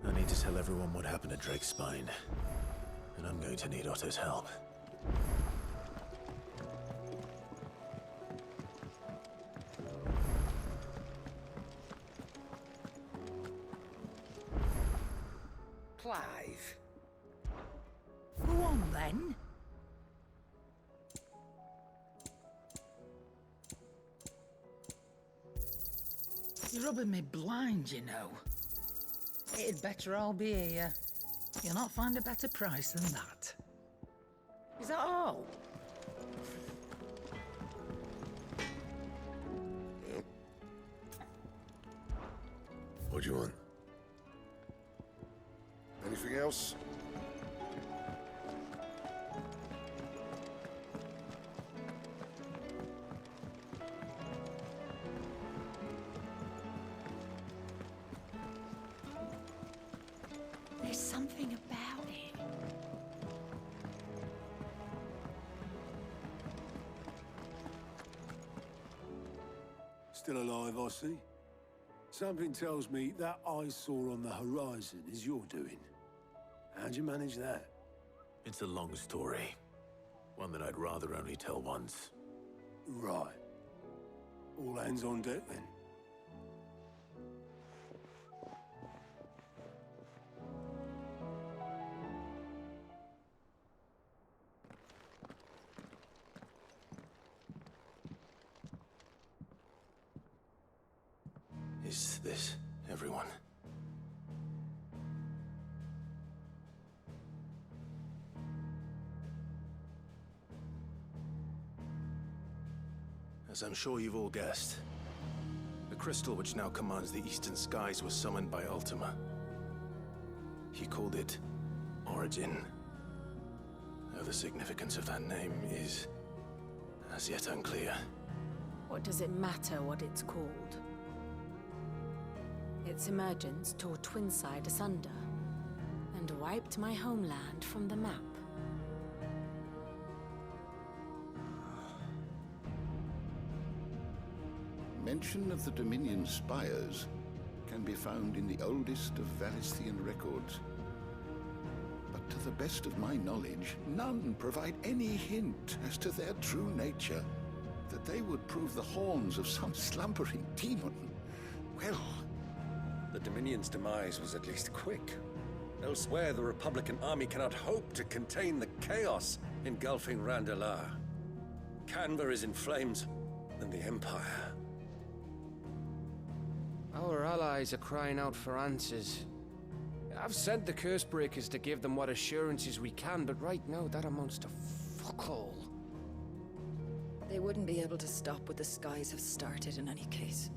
I need to tell everyone what happened at Drake's Spine, and I'm going to need Otto's help. Clive. Go on, then. You're rubbing me blind, you know. It'd better all be here. You'll not find a better price than that. Is that all? What do you want? Anything else? There's something about it. Still alive, I see. Something tells me that eyesore on the horizon is your doing. How'd you manage that? It's a long story. One that I'd rather only tell once. Right. All hands on deck, then. Is this everyone? As I'm sure you've all guessed, the crystal which now commands the eastern skies was summoned by Ultima. He called it Origin. Though the significance of that name is as yet unclear. What does it matter what it's called? Its emergence tore Twinside asunder and wiped my homeland from the map. Mention of the Dominion spires can be found in the oldest of Valisthian records. But to the best of my knowledge, none provide any hint as to their true nature. That they would prove the horns of some slumbering demon. Well, The Dominion's demise was at least quick. Elsewhere, the Republican army cannot hope to contain the chaos engulfing Randalar. Canva is in flames, and the Empire. Our allies are crying out for answers. I've sent the Cursebreakers to give them what assurances we can, but right now that amounts to fuck all. They wouldn't be able to stop what the skies have started in any case.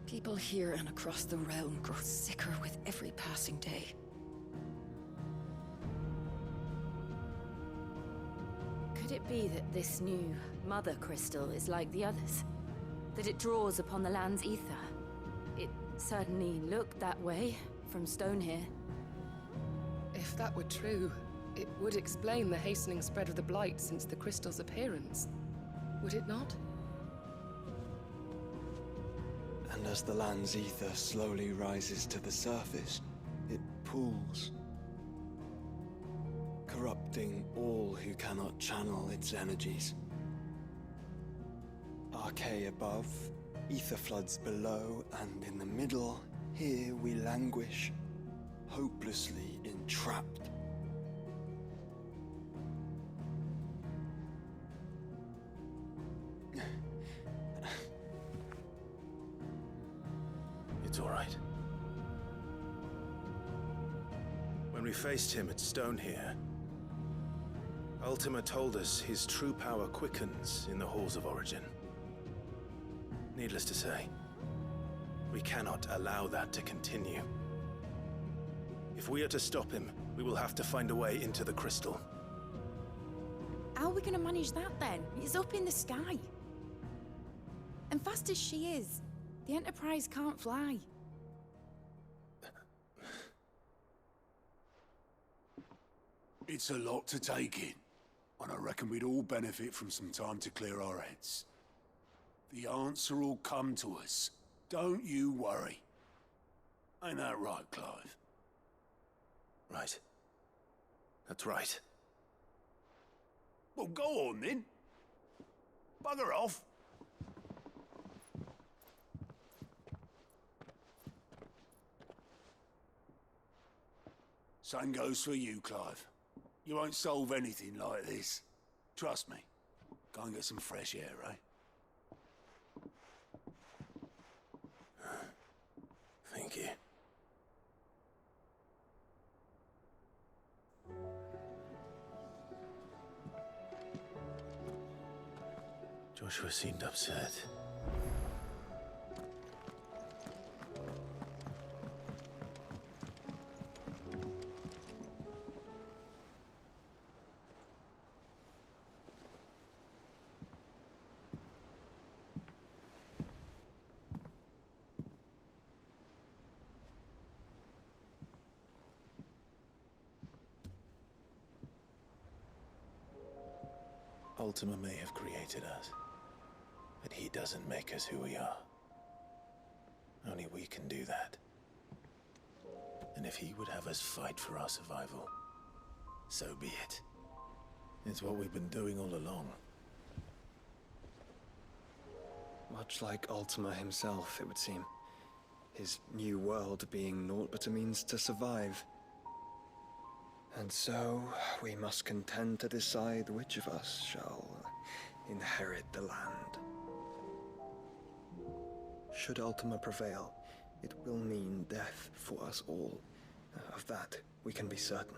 People here and across the realm grow sicker with every passing day. Could it be that this new Mother Crystal is like the others? That it draws upon the land's ether? It certainly looked that way from stone here. If that were true, it would explain the hastening spread of the Blight since the crystal's appearance. Would it not? And as the land's ether slowly rises to the surface, it pools, corrupting all who cannot channel its energies. Archaea above, ether floods below, and in the middle, here we languish, hopelessly entrapped. It's all right. When we faced him at Stone here, Ultima told us his true power quickens in the halls of Origin. Needless to say, we cannot allow that to continue. If we are to stop him, we will have to find a way into the crystal. How are we going to manage that then? It's up in the sky. And fast as she is, the Enterprise can't fly. It's a lot to take in, and I reckon we'd all benefit from some time to clear our heads. The answer will come to us. Don't you worry. Ain't that right, Clive? Right. That's right. Well, go on then. Bugger off. Same goes for you, Clive. You won't solve anything like this. Trust me. Go and get some fresh air, eh? Thank you. Joshua seemed upset. Ultima may have created us, but he doesn't make us who we are. Only we can do that. And if he would have us fight for our survival, so be it. It's what we've been doing all along. Much like Ultima himself, it would seem. His new world being naught but a means to survive. And so, we must contend to decide which of us shall inherit the land. Should Ultima prevail, it will mean death for us all. Of that, we can be certain.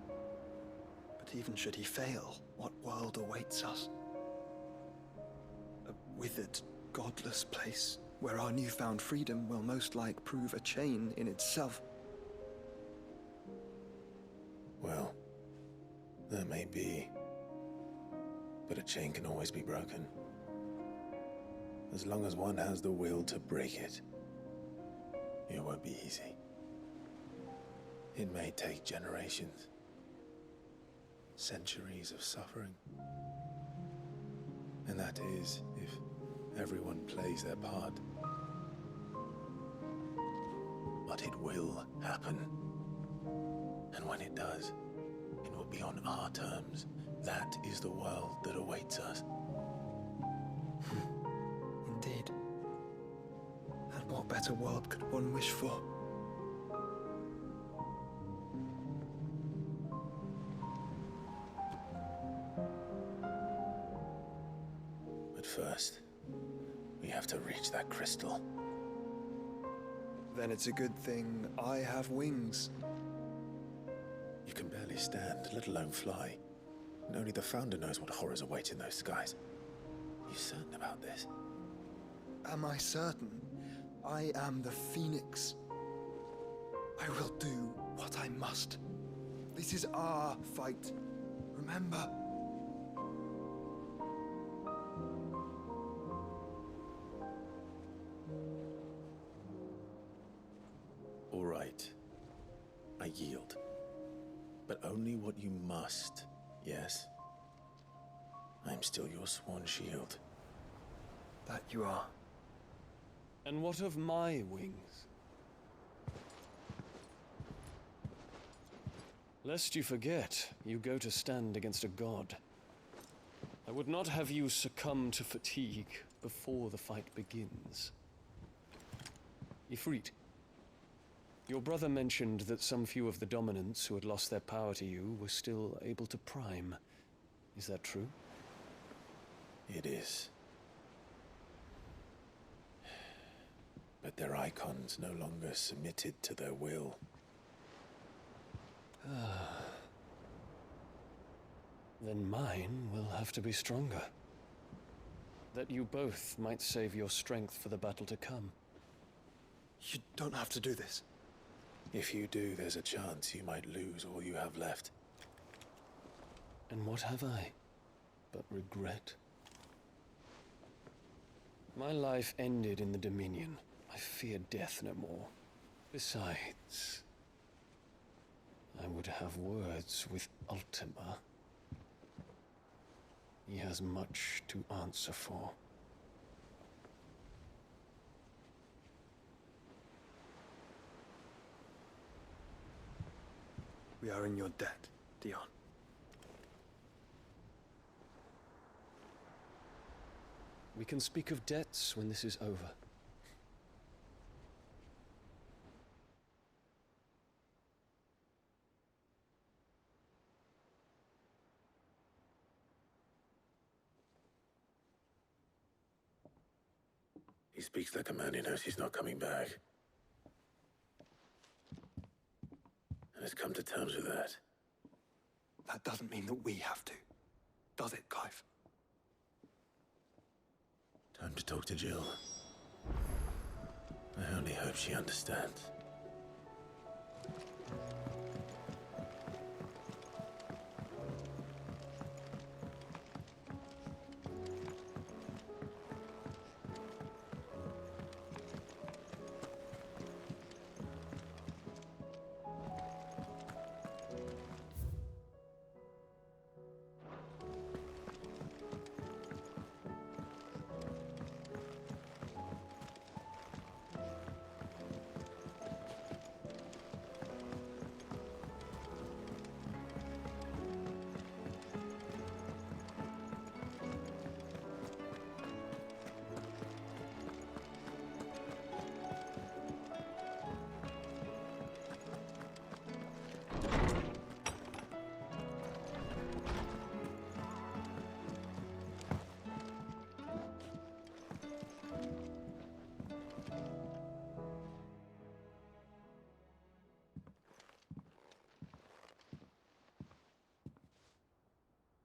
But even should he fail, what world awaits us? A withered, godless place, where our newfound freedom will most like prove a chain in itself. Well, that may be, but a chain can always be broken. As long as one has the will to break it, it won't be easy. It may take generations, centuries of suffering. And that is if everyone plays their part. But it will happen. And when it does, it will be on our terms. That is the world that awaits us. Indeed. And what better world could one wish for? But first, we have to reach that crystal. Then it's a good thing I have wings. You can barely stand, let alone fly. And only the Founder knows what horrors await in those skies. Are you certain about this? Am I certain? I am the Phoenix. I will do what I must. This is our fight. Remember? All right. I yield. But only what you must, yes? I'm still your sworn shield. That you are. And what of my wings? Lest you forget, you go to stand against a god. I would not have you succumb to fatigue before the fight begins. Ifrit, your brother mentioned that some few of the dominants who had lost their power to you were still able to prime. Is that true? It is. But their icons no longer submitted to their will. Then mine will have to be stronger. That you both might save your strength for the battle to come. You don't have to do this. If you do, there's a chance you might lose all you have left. And what have I but regret? My life ended in the Dominion. I fear death no more. Besides, I would have words with Ultima. He has much to answer for. We are in your debt, Dion. We can speak of debts when this is over. He speaks like a man who knows he's not coming back. And has come to terms with that. That doesn't mean that we have to, does it, Clive? Time to talk to Jill. I only hope she understands.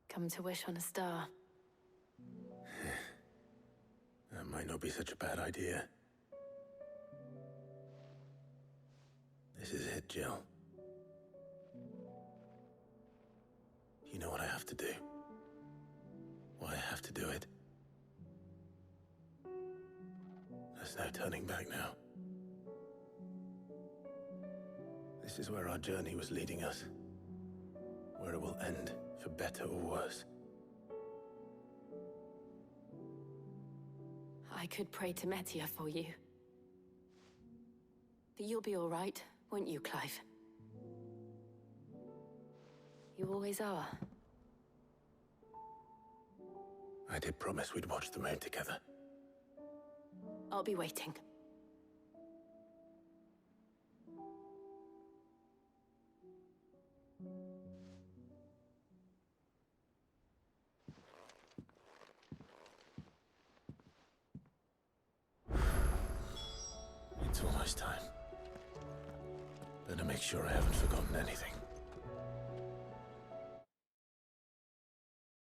Come to wish on a star. That might not be such a bad idea. This is it, Jill. You know what I have to do. Why I have to do it. There's no turning back now. This is where our journey was leading us. Where it will end, for better or worse. I could pray to Metia for you. But you'll be all right, won't you, Clive? You always are. I did promise we'd watch the moon together. I'll be waiting. It's almost time. Better make sure I haven't forgotten anything.